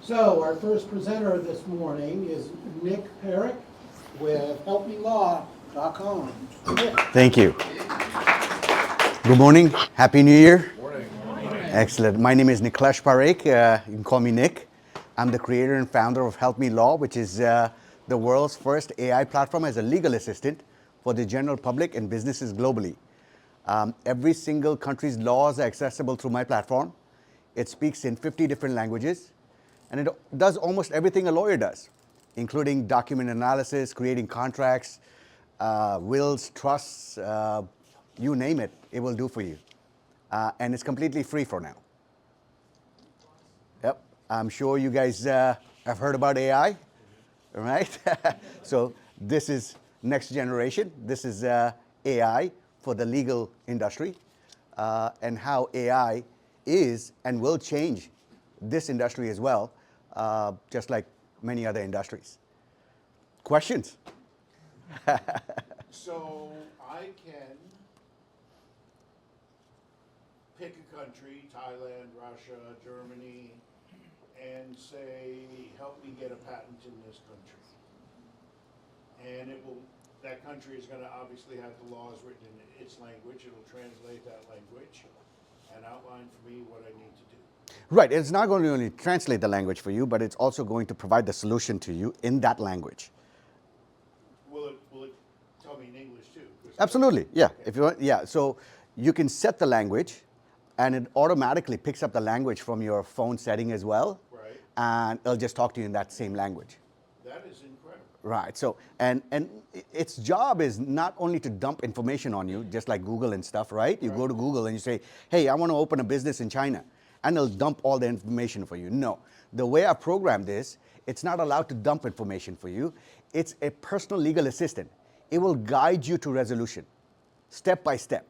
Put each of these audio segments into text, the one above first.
So our first presenter this morning is Nik Parekh with helpmelaw.com. Nick. Thank you. Good morning. Happy New Year. Morning. Excellent. My name is Nik Parekh. You can call me Nick. I'm the creator and founder of Help Me Law, which is the world's first AI platform as a legal assistant for the general public and businesses globally. Every single country's laws are accessible through my platform. It speaks in 50 different languages, and it does almost everything a lawyer does, including document analysis, creating contracts, wills, trusts, you name it, it will do for you. And it's completely free for now. Yep, I'm sure you guys have heard about AI, right? So this is next generation. This is AI for the legal industry, and how AI is and will change this industry as well, just like many other industries. Questions? So I can pick a country, Thailand, Russia, Germany, and say, help me get a patent in this country. And that country is going to obviously have the laws written in its language. It'll translate that language and outline for me what I need to do. Right, it's not going to only translate the language for you, but it's also going to provide the solution to you in that language. Will it tell me in English too? Absolutely, yeah. Okay. If you want, yeah. So you can set the language, and it automatically picks up the language from your phone setting as well. Right. And it'll just talk to you in that same language. That is incredible. Right. So and its job is not only to dump information on you, just like Google and stuff, right? You go to Google and you say, hey, I want to open a business in China, and it'll dump all the information for you. No. The way I programmed this, it's not allowed to dump information for you. It's a personal legal assistant. It will guide you to resolution, step by step,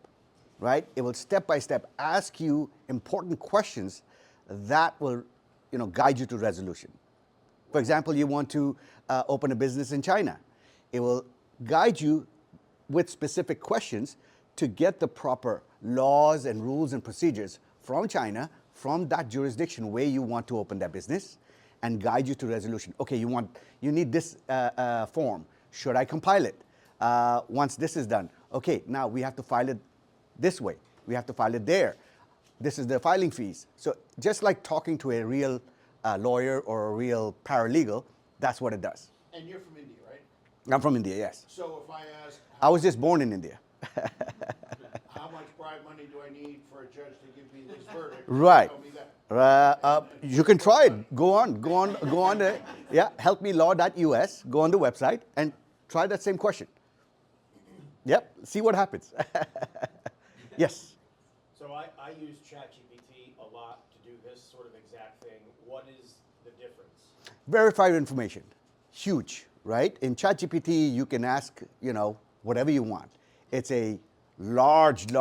right? It will step by step ask you important questions that will, guide you to resolution. For example, you want to open a business in China. It will guide you with specific questions to get the proper laws and rules and procedures from China, from that jurisdiction where you want to open that business, and guide you to resolution. Okay, you need this form. Should I compile it? Once this is done, okay, now we have to file it this way. We have to file it there. This is the filing fees. So just like talking to a real lawyer or a real paralegal, that's what it does. And you're from India, right? I'm from India, yes. So if I ask, I was just born in India. how much bribe money do I need for a judge to give me this verdict? Right. Tell me that. You can try it. Go on. helpmelaw.us. Go on the website and try that same question. Yep, see what happens. Yes. So I use ChatGPT a lot to do this sort of exact thing. What is the difference? Verified information, huge, right? In ChatGPT, you can ask, whatever you want. It's a large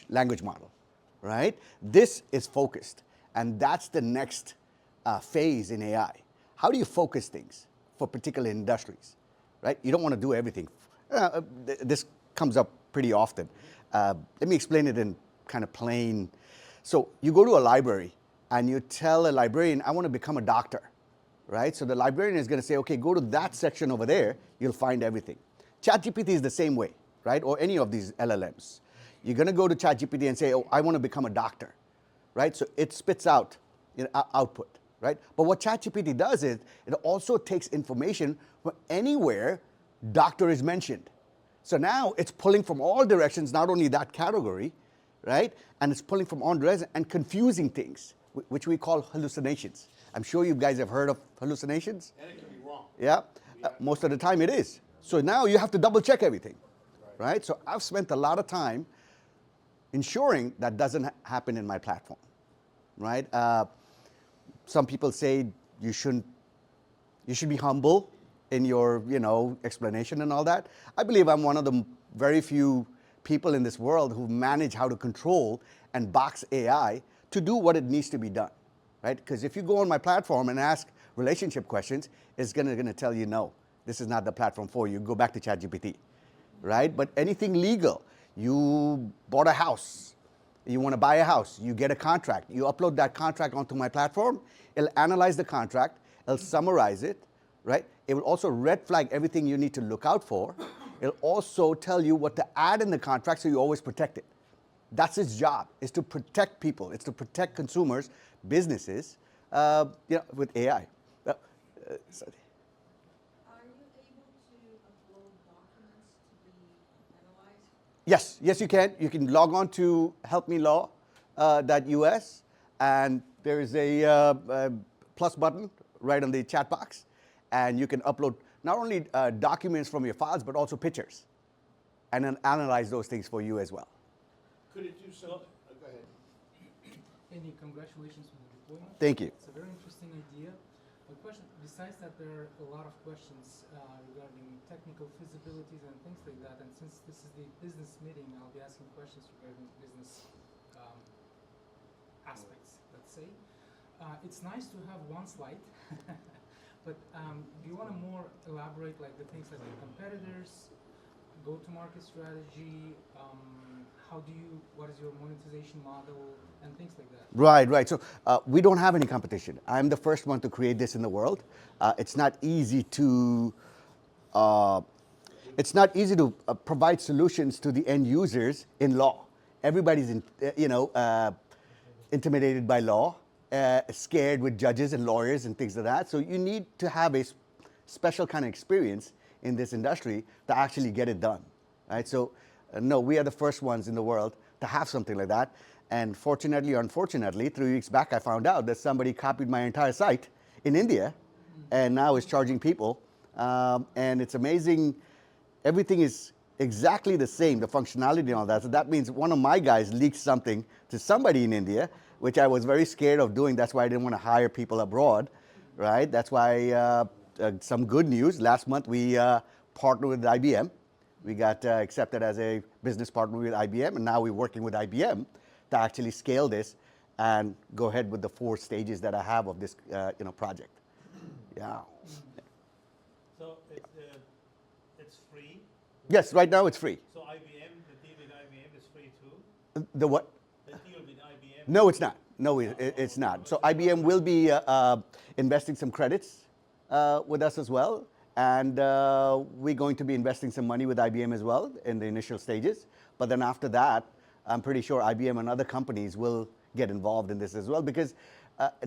language model, right? This is focused, and that's the next phase in AI. How do you focus things for particular industries, right? You don't want to do everything. This comes up pretty often. Let me explain it in kind of plain. So you go to a library and you tell a librarian, I want to become a doctor, right? So the librarian is going to say, okay, go to that section over there, you'll find everything. ChatGPT is the same way, right? Or any of these LLMs. You're going to go to ChatGPT and say, oh, I want to become a doctor, right? So it spits out output, right? But what ChatGPT does is it also takes information from anywhere doctor is mentioned. So now it's pulling from all directions, not only that category, right? And it's pulling from all directions and confusing things, which we call hallucinations. I'm sure you guys have heard of hallucinations. And it can be wrong. Yeah, most of the time it is. So now you have to double check everything, right? So I've spent a lot of time ensuring that doesn't happen in my platform, right? Some people say you should be humble in your, explanation and all that. I believe I'm one of the very few people in this world who manage how to control and box AI to do what it needs to be done, right? Because if you go on my platform and ask relationship questions, it's gonna tell you, no, this is not the platform for you. Go back to ChatGPT, right? But anything legal, you bought a house, you want to buy a house, you get a contract, you upload that contract onto my platform, it'll analyze the contract, It'll summarize it, right? It will also red flag everything you need to look out for. It'll also tell you what to add in the contract so you always protect it. That's its job, is to protect people. It's to protect consumers, businesses, with AI. Sorry. Are you able to upload documents to be analyzed? Yes, you can. You can log on to helpmelaw.us, and there is a plus button right on the chat box, and you can upload not only documents from your files, but also pictures, and then analyze those things for you as well. Could it do something? Go ahead. Andy, congratulations on the deployment. Thank you. It's a very interesting idea. The question, besides that, there are a lot of questions regarding technical feasibilities and things like that. And since this is the business meeting, I'll be asking questions regarding business aspects, let's say. It's nice to have one slide, but do you want to more elaborate, like the things like the competitors, go-to-market strategy, what is your monetization model, and things like that? Right. So we don't have any competition. I'm the first one to create this in the world. It's not easy to provide solutions to the end users in law. Everybody's intimidated by law, scared with judges and lawyers and things like that. So you need to have a special kind of experience in this industry to actually get it done. Right? So no, we are the first ones in the world to have something like that. And fortunately or unfortunately, 3 weeks back, I found out that somebody copied my entire site in India and now is charging people. And it's amazing. Everything is exactly the same, the functionality and all that. So that means one of my guys leaked something to somebody in India, which I was very scared of doing. That's why I didn't want to hire people abroad, right? That's why some good news. Last month, we partnered with IBM. We got accepted as a business partner with IBM, and now we're working with IBM to actually scale this and go ahead with the 4 stages that I have of this project. Yeah. So it's free? Yes, right now it's free. So IBM, the deal with IBM is free too? The what? The deal with IBM? No, it's not. No, it's not. So IBM will be investing some credits with us as well. And we're going to be investing some money with IBM as well in the initial stages. But then after that, I'm pretty sure IBM and other companies will get involved in this as well. Because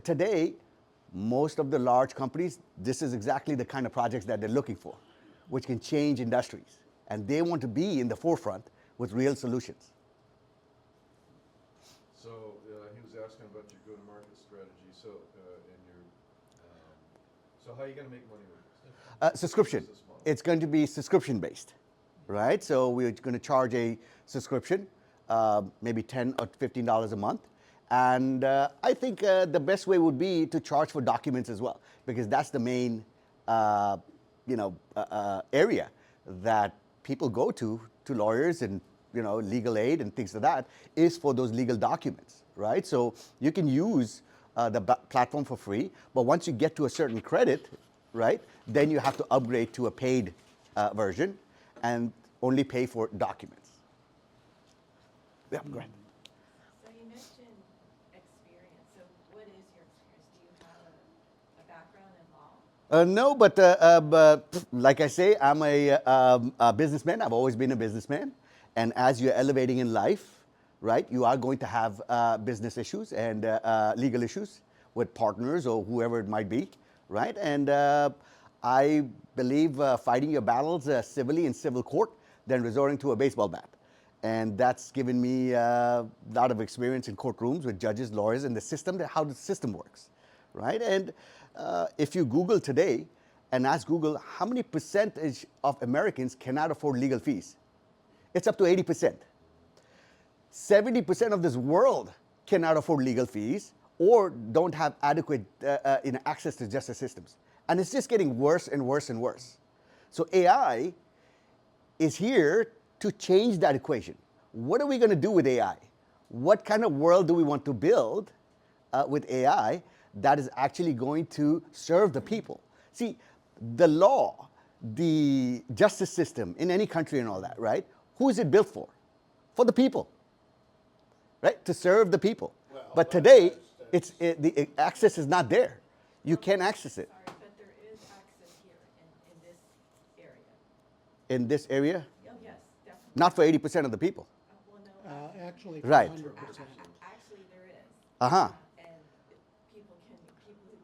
today, most of the large companies, this is exactly the kind of projects that they're looking for, which can change industries. And they want to be in the forefront with real solutions. So he was asking about your go-to-market strategy. So so how are you going to make money with this? Subscription. It's going to be subscription based, right? So we're going to charge a subscription, maybe $10 or $15 a month. And I think the best way would be to charge for documents as well, because that's the main area that people go to lawyers and legal aid and things like that, is for those legal documents, right? So you can use the platform for free, but once you get to a certain credit, right, then you have to upgrade to a paid version and only pay for documents. Yeah, go ahead. So you mentioned experience. So what is your experience? Do you have a background in law? No, but like I say, I'm a businessman. I've always been a businessman. And as you're elevating in life, right, you are going to have business issues and legal issues with partners or whoever it might be, right? And I believe fighting your battles civilly in civil court than resorting to a baseball bat. And that's given me a lot of experience in courtrooms with judges, lawyers, and the system, how the system works, right? And if you Google today and ask Google how many percentage of Americans cannot afford legal fees, it's up to 80%. 70% of this world cannot afford legal fees or don't have adequate access to justice systems. And it's just getting worse and worse and worse. So AI is here to change that equation. What are we going to do with AI? What kind of world do we want to build with AI that is actually going to serve the people? See, the law, the justice system in any country and all that, right? Who is it built for? For the people, right? To serve the people. Well, but today, the access is not there. You can't access it. Sorry. in this area? Oh, yes, definitely. Not for 80% of the people. Well, no, Actually, for Right. 100%. actually, there is. Uh-huh. And people who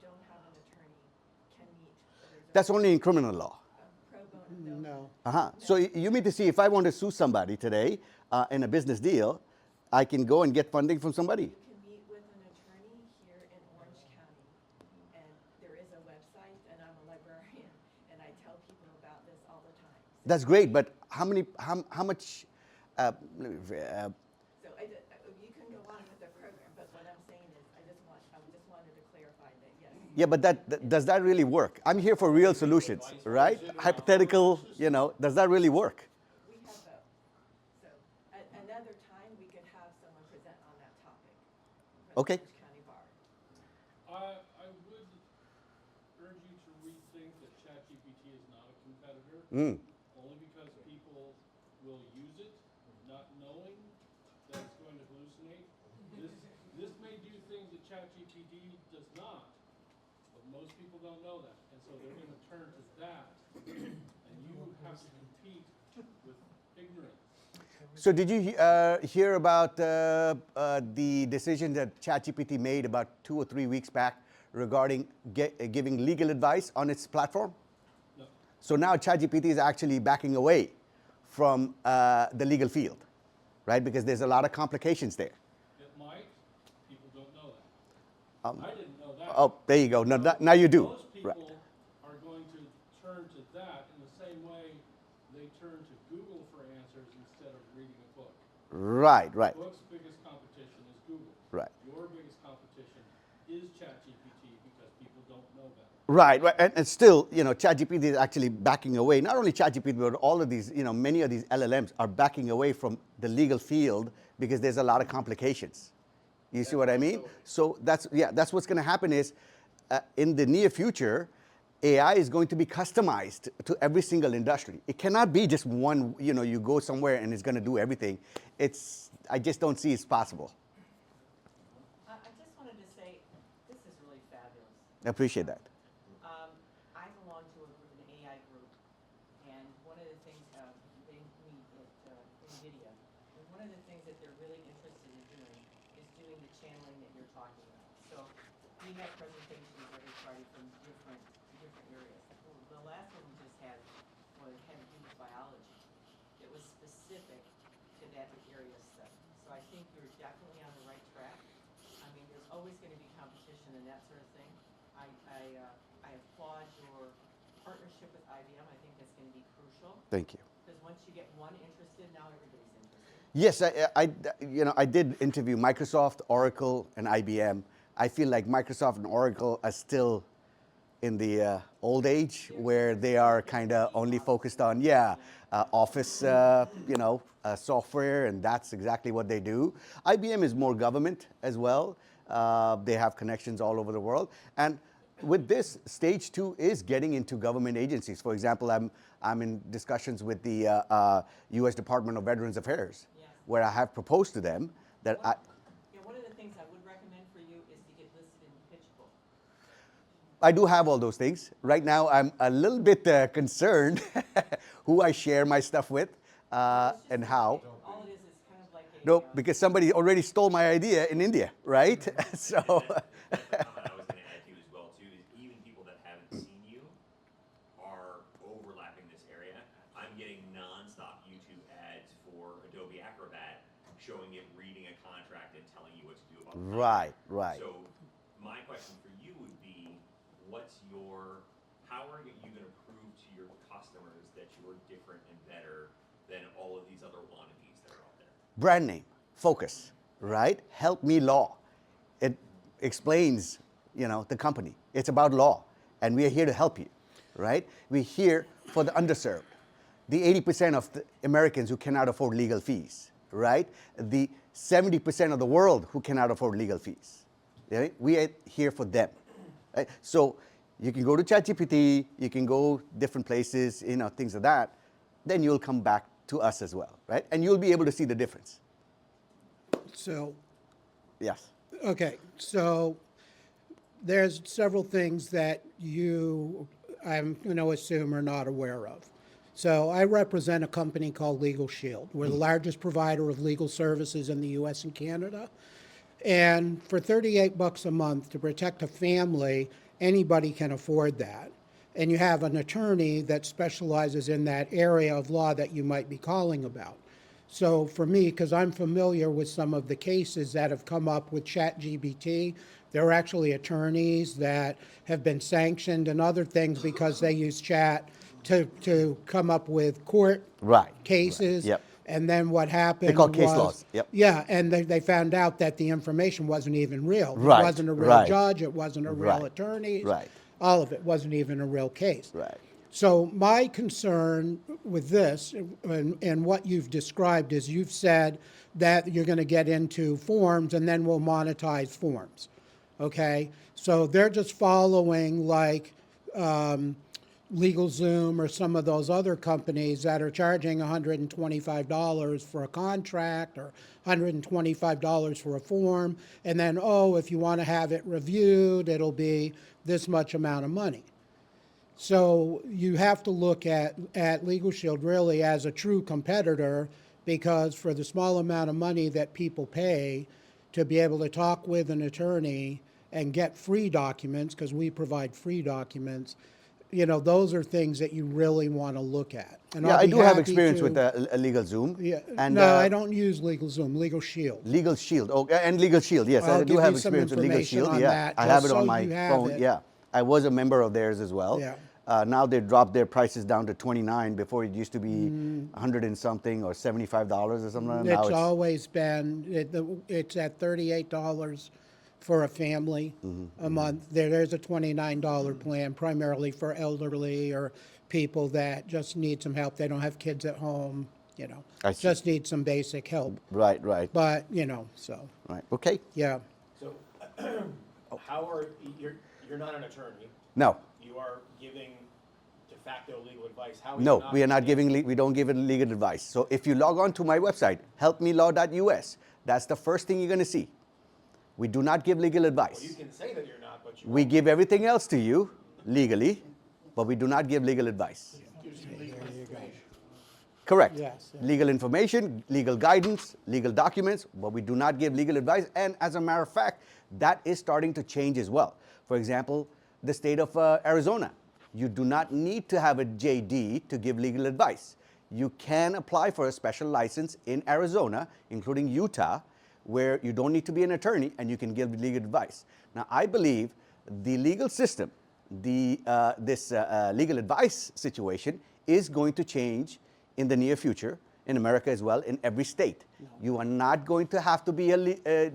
don't have an attorney can meet. That's only in criminal law. Pro bono, no. No. Uh-huh. So you mean to see if I want to sue somebody today in a business deal, I can go and get funding from somebody? You can meet with an attorney here in Orange County, and there is a website, and I'm a librarian, and I tell people about this all the time. That's great, but how much? So you can go on with the program, but what I'm saying is, I just wanted to clarify that, yes. Yeah, but does that really work? I'm here for real solutions, right? Hypothetical, does that really work? We have both. So another time, we could have someone present on that topic. from the Okay. Orange County Bar. I would urge you to rethink that ChatGPT is not a competitor, only because people will use it, not knowing that it's going to hallucinate. This may do things that ChatGPT does not, but most people don't know that, and so they're going to turn to that, and you have to compete with ignorance. So did you hear about the decision that ChatGPT made about 2 or 3 weeks back regarding giving legal advice on its platform? No. So now ChatGPT is actually backing away from the legal field, right? Because there's a lot of complications there. It might, people don't know that. I didn't know that. Oh, there you go. Now you do. Most people Right. are going to turn to that in the same way they turn to Google for answers instead of reading a book. Right, right, Book's biggest competition is Google. right. Your biggest competition is ChatGPT because people don't know better. Right, right, and still, ChatGPT is actually backing away. Not only ChatGPT, but all of these, many of these LLMs are backing away from the legal field because there's a lot of complications. You see what I mean? So that's what's going to happen is, in the near future, AI is going to be customized to every single industry. It cannot be just one. You go somewhere and it's going to do everything. I just don't see it's possible. I just wanted to say, this is really fabulous. I appreciate that. I belong to an AI group, and one of the things, they meet at NVIDIA, and one of the things that they're really interested in doing is doing the channeling that you're talking about. So we have presentations every Friday from different areas. The last one we just had to do with biology. It was specific to that area of study. So I think you're definitely on the right track. I mean, there's always going to be competition and that sort of thing. I applaud your partnership with IBM. I think that's going to be crucial. Thank you. Because once you get one interested, now everybody's interested. Yes, I did interview Microsoft, Oracle, and IBM. I feel like Microsoft and Oracle are still in the old age where they are kind of only focused on Office, software, and that's exactly what they do. IBM is more government as well. They have connections all over the world, and with this, stage 2 is getting into government agencies. For example, I'm in discussions with the U.S. Department of Veterans Affairs, where I have proposed to them that One of the things I would recommend for you is to get listed in Pitchbook. I do have all those things. Right now, I'm a little bit concerned who I share my stuff with and how. All it is kind of like a... No, because somebody already stole my idea in India, right? So. That's the comment I was going to add to as well too, is even people that haven't seen you are overlapping this area. I'm getting nonstop YouTube ads for Adobe Acrobat showing it reading a contract and telling you what to do about it. Right, right. So my question for you would be, how are you going to prove to your customers that you're different and better than all of these other wannabes that are out there? Brand name, focus, right? Help Me Law. It explains, the company. It's about law, and we are here to help you, right? We're here for the underserved, the 80% of the Americans who cannot afford legal fees, right? The 70% of the world who cannot afford legal fees. Right? We are here for them. Right? So you can go to ChatGPT, you can go different places, things like that. Then you'll come back to us as well, right? And you'll be able to see the difference. So, Yes. okay, so there's several things that I'm going to assume are not aware of. So I represent a company called Legal Shield. We're the largest provider of legal services in the US and Canada. And for 38 bucks a month to protect a family, anybody can afford that. And you have an attorney that specializes in that area of law that you might be calling about. So for me, because I'm familiar with some of the cases that have come up with ChatGPT, there are actually attorneys that have been sanctioned and other things because they use chat to come up with court Right. cases. Yep. And then what happened They call case was, laws. Yep. yeah, and they found out that the information wasn't even real. Right, It wasn't a real right. judge, it wasn't a real Right, attorney. right. All of it wasn't even a real case. Right. So my concern with this and what you've described is you've said that you're going to get into forms and then we'll monetize forms. Okay? So they're just following like LegalZoom or some of those other companies that are charging $125 for a contract or $125 for a form. And then, oh, if you want to have it reviewed, it'll be this much amount of money. So you have to look at Legal Shield really as a true competitor, because for the small amount of money that people pay to be able to talk with an attorney and get free documents, because we provide free documents, you know, those are things that you really want to look at. And Yeah, I'll I be do have happy experience to- with LegalZoom. Yeah, And, no, I don't use LegalZoom, Legal Shield. Legal Shield. Oh, and Legal Shield. Yes, I'll I do give have you some experience with Legal information Shield. on Yeah, that, I have just it on so my you have phone. it. Yeah, I was a member of theirs as well. Yeah. Now they dropped their prices down to $29. Before it used to be Mm. 100 and something or $75 or something. Now It's always been, it's at $38 for a family a month. There's a $29 plan primarily for elderly or people that just need some help. They don't have kids at home, you know, I see. just need some basic help. Right, right, But, you know, so, right. Okay. yeah. So, how are, you're not an attorney, No, you are giving de facto legal advice, how are you no, not? we are not giving. We don't give legal advice. So if you log on to my website, helpmelaw.us, that's the first thing you're going to see. We do not give legal advice. Well, you can say that you're not, but you We won't. give everything else to you legally, but we do not give legal advice. Gives you legal information. Correct. Yes, yes. Legal information, legal guidance, legal documents, but we do not give legal advice. And as a matter of fact, that is starting to change as well. For example, the state of Arizona. You do not need to have a JD to give legal advice. You can apply for a special license in Arizona, including Utah, where you don't need to be an attorney and you can give legal advice. Now, I believe the legal system, this legal advice situation is going to change in the near future in America as well, in every state. You are not going to have to be a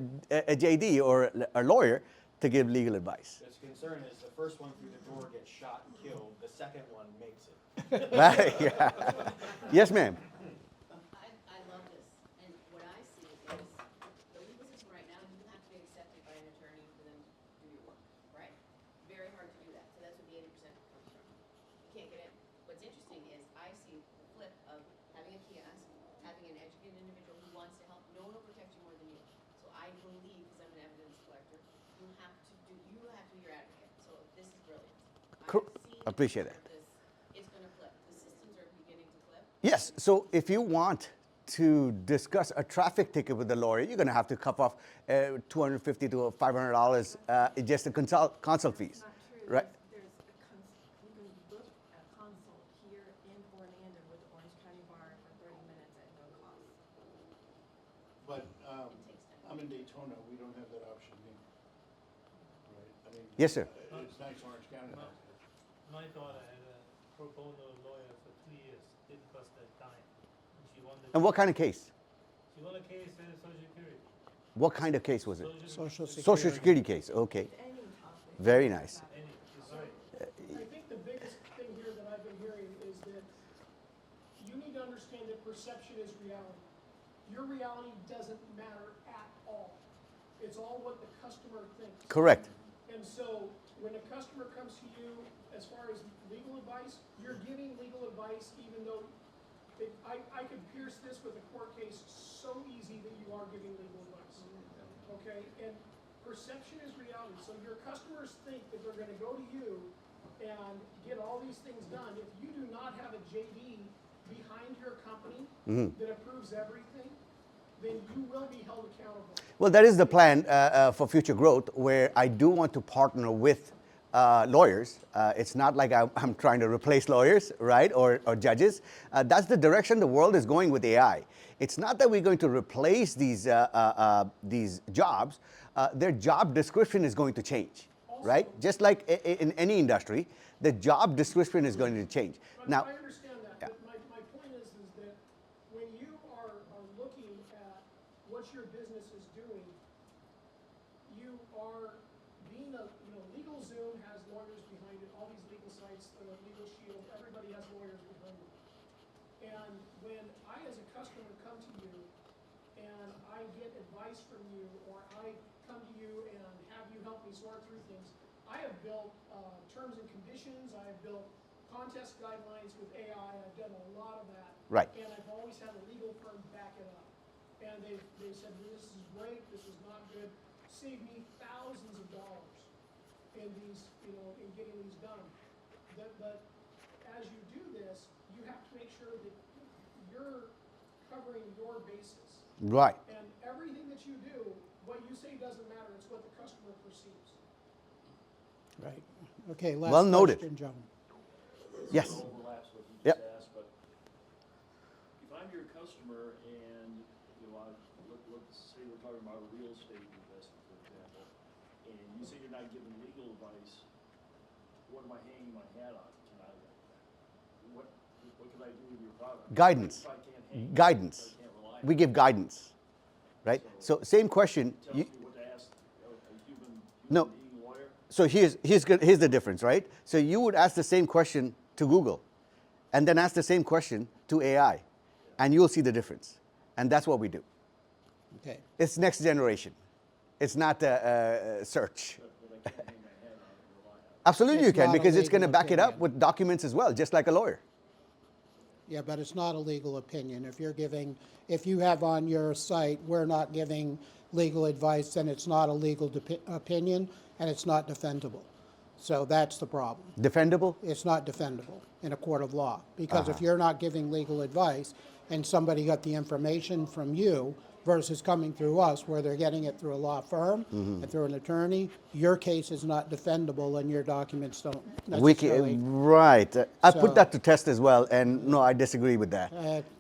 JD or a lawyer to give legal advice. This concern is the first one through the door gets shot and killed, the second one makes it. Right? Yeah. Yes, ma'am. I love this, and what I see is, the legal system right now, you have to be accepted by an attorney for them to do your work, right? Very hard to do that, so that's what the 80% comes from. You can't get in. What's interesting is, I see the flip of having a kiosk, having an educated individual who wants to help, no one will protect you more than you. So I believe, because I'm an evidence collector, you have to do your advocate, so this is brilliant. Appreciate that. It's gonna flip, the systems are beginning to flip. Yes, so if you want to discuss a traffic ticket with a lawyer, you're going to have to cuff off $250 to $500 just the consult fees, Not true. right? There's you can book a consult here in Orlando with the Orange County Bar for 30 minutes at no cost. But I'm in Daytona, we don't have that option here. Right, I mean. Yes, sir. It's nice Orange County has it. My daughter had a pro bono lawyer for 2 years, didn't cost that dime. And she won the. And what kind of case? She won a case in Social Security. What kind of case was it? Social Security. Social Security case, okay. Any topic. Very nice. I think the biggest thing here that I've been hearing is that you need to understand that perception is reality. Your reality doesn't matter at all. It's all what the customer thinks. Correct. And so when a customer comes to you as far as legal advice, you're giving legal advice even though I could pierce this with a court case so easy that you are giving legal advice. Okay? And perception is reality. So your customers think that they're going to go to you and get all these things done. If you do not have a JD behind your company that approves everything, then you will be held accountable. Well, that is the plan for future growth, where I do want to partner with lawyers. It's not like I'm trying to replace lawyers, right, or judges. That's the direction the world is going with AI. It's not that we're going to replace these jobs. Their job description is going to change, right? Just like in any industry, the job description is going to change. Now, I understand that, but my point is that when you are looking at what your business is doing, you are being LegalZoom has lawyers behind it, all these legal sites, the Legal Shield, everybody has lawyers behind it. And when I, as a customer, come to you and I get advice from you, or I come to you and have you help me sort through things, I have built terms and conditions, I have built contest guidelines with AI, I've done a lot of that. Right. And I've always had a legal firm back it up. And they said, this is great, this is not good, save me thousands of dollars in these, in getting these done. But as you do this, you have to make sure that you're covering your bases. right. And everything that you do, what you say doesn't matter, it's what the customer perceives. Right. Okay, last Well noted. question, John. Yes. This overlaps what you Yep. just asked, but if I'm your customer and, let's say we're talking about a real estate investment, for example, and you say you're not giving legal advice, what am I hanging my hat on? What can I do with your product? Guidance. If I can't hang, Guidance. if I can't rely on We give guidance, right? So same question. it, tells me what to ask a human No. being lawyer. So here's the difference, right? So you would ask the same question to Google, and then ask the same question to AI, and you'll see the difference. And that's what we do. Okay. It's next generation. It's not search. But I can't hang my hat on it and rely on it. Absolutely, you It's can, not a because it's going to legal back it up opinion. with documents as well, just like a lawyer. Yeah, but it's not a legal opinion. If you have on your site, we're not giving legal advice, then it's not a legal opinion, and it's not defendable. So that's the problem. Defendable? It's not defendable in a court of law, because if you're not giving legal advice and somebody got the information from you versus coming through us, where they're getting it through a law firm and through an attorney, your case is not defendable and your documents don't necessarily. Right. I put So- that to test as well, and no, I disagree with that.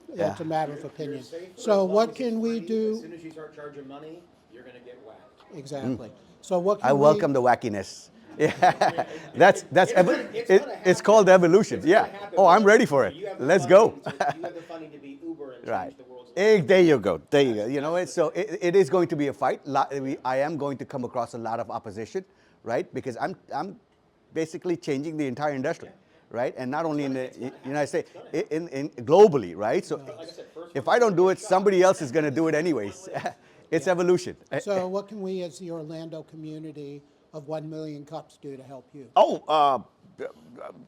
It's a matter of You're opinion. safer So as long what as can it's we free, but do? As soon as you start charging money, you're gonna get whacked. Exactly. So what can I we? welcome the wackiness. Yeah, It's it's called evolution. It's Yeah. gonna happen Oh, I'm because ready for it. you have the Let's go. funding to- you have the funding to be Uber and Right. change the world's There you go. There you go. You know what? So it is going to be a fight. I am going to come across a lot of opposition, right? Because I'm basically changing the entire industry, right? And not only in the United States, in globally, right? So Like I said, first if one I don't do it, shot. somebody else is going to do it anyways. It's evolution. So what can we, as the Orlando community of 1 million cups, do to help you?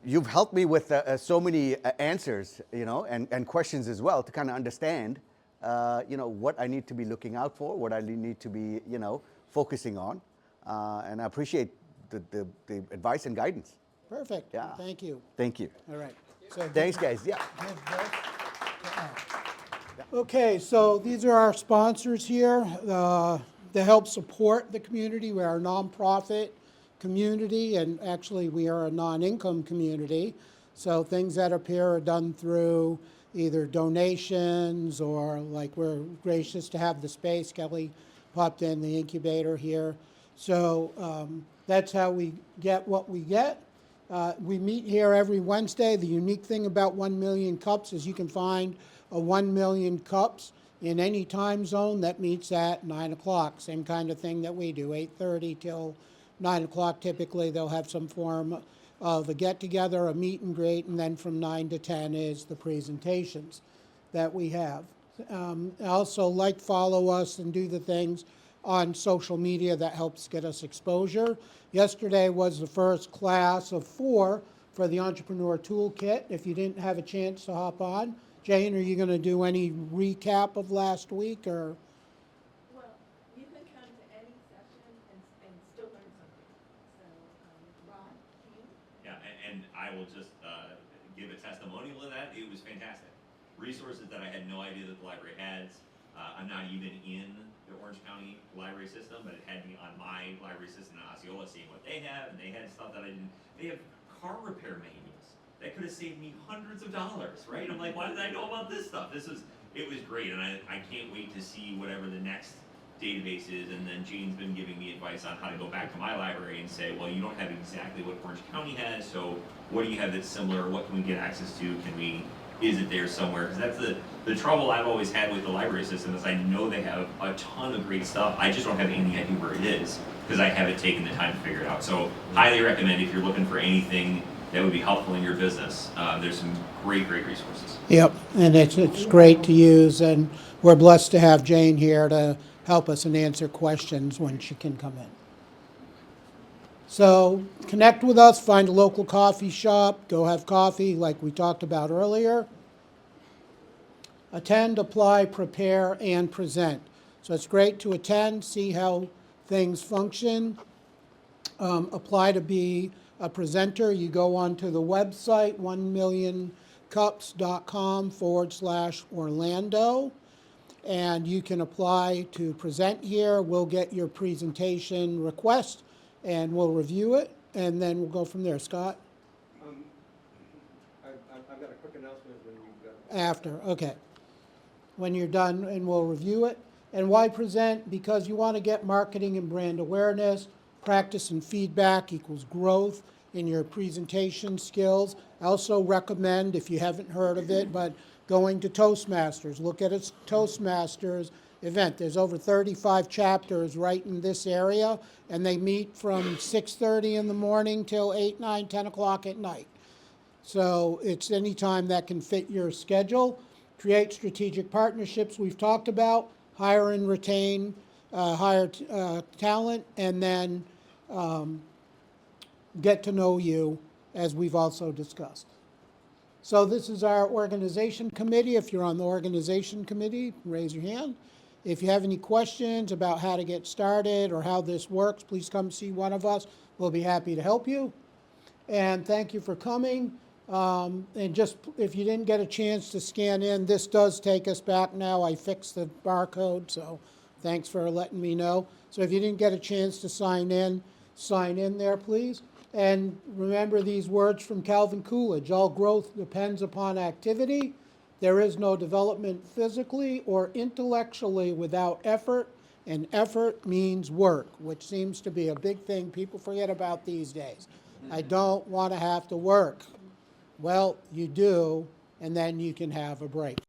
You've helped me with so many answers, and questions as well, to kind of understand, what I need to be looking out for, what I need to be, focusing on, and I appreciate the advice and guidance. Perfect. Yeah. Thank you. Thank you. All right. So Thanks, guys. Yeah. Okay, so these are our sponsors here to help support the community. We are a nonprofit community, and actually we are a non-income community. So things that appear are done through either donations or, like, we're gracious to have the space. Kelly popped in the incubator here. So that's how we get what we get. We meet here every Wednesday. The unique thing about 1 million cups is you can find a 1 million cups in any time zone that meets at 9 o'clock. Same kind of thing that we do, 8:30 till 9 o'clock. Typically, they'll have some form of a get-together, a meet and greet, and then from 9 to 10 is the presentations that we have. Also, follow us and do the things on social media that helps get us exposure. Yesterday was the first class of 4 for the Entrepreneur Toolkit. If you didn't have a chance to hop on, Jane, are you going to do any recap of last week, or? Well, you can come to any session and still learn something. So, Rod, you? Yeah, and I will just give a testimonial of that. It was fantastic. Resources that I had no idea that the library has. I'm not even in the Orange County library system, but it had me on my library system in Osceola seeing what they have, and they had stuff that I didn't. They have car repair manuals that could have saved me hundreds of dollars, right? I'm like, why did I know about this stuff? It was great, and I can't wait to see whatever the next database is. And then Jane's been giving me advice on how to go back to my library and say, well, you don't have exactly what Orange County has, so what do you have that's similar? What can we get access to? Is it there somewhere? Because that's the trouble I've always had with the library system is I know they have a ton of great stuff. I just don't have any idea where it is because I haven't taken the time to figure it out. So highly recommend if you're looking for anything that would be helpful in your business. There's some great resources. Yep, and it's great to use, and we're blessed to have Jane here to help us and answer questions when she can come in. So connect with us, find a local coffee shop, go have coffee like we talked about earlier. Attend, apply, prepare, and present. So it's great to attend, see how things function. Apply to be a presenter. You go onto the website, 1millioncups.com/Orlando, and you can apply to present here. We'll get your presentation request, and we'll review it, and then we'll go from there. Scott? I've got a quick announcement when you've got. After, okay. When you're done, and we'll review it. And why present? Because you want to get marketing and brand awareness. Practice and feedback equals growth in your presentation skills. I also recommend, if you haven't heard of it, but going to Toastmasters. Look at a Toastmasters event. There's over 35 chapters right in this area, and they meet from 6:30 in the morning till 8, 9, 10 o'clock at night. So it's any time that can fit your schedule. Create strategic partnerships we've talked about. Hire and retain, hire talent, and then get to know you, as we've also discussed. So this is our organization committee. If you're on the organization committee, raise your hand. If you have any questions about how to get started or how this works, please come see one of us. We'll be happy to help you. And thank you for coming. And just, if you didn't get a chance to scan in, this does take us back now. I fixed the barcode, so thanks for letting me know. So if you didn't get a chance to sign in there, please. And remember these words from Calvin Coolidge: all growth depends upon activity. There is no development physically or intellectually without effort, and effort means work, which seems to be a big thing people forget about these days. I don't want to have to work. Well, you do, and then you can have a break.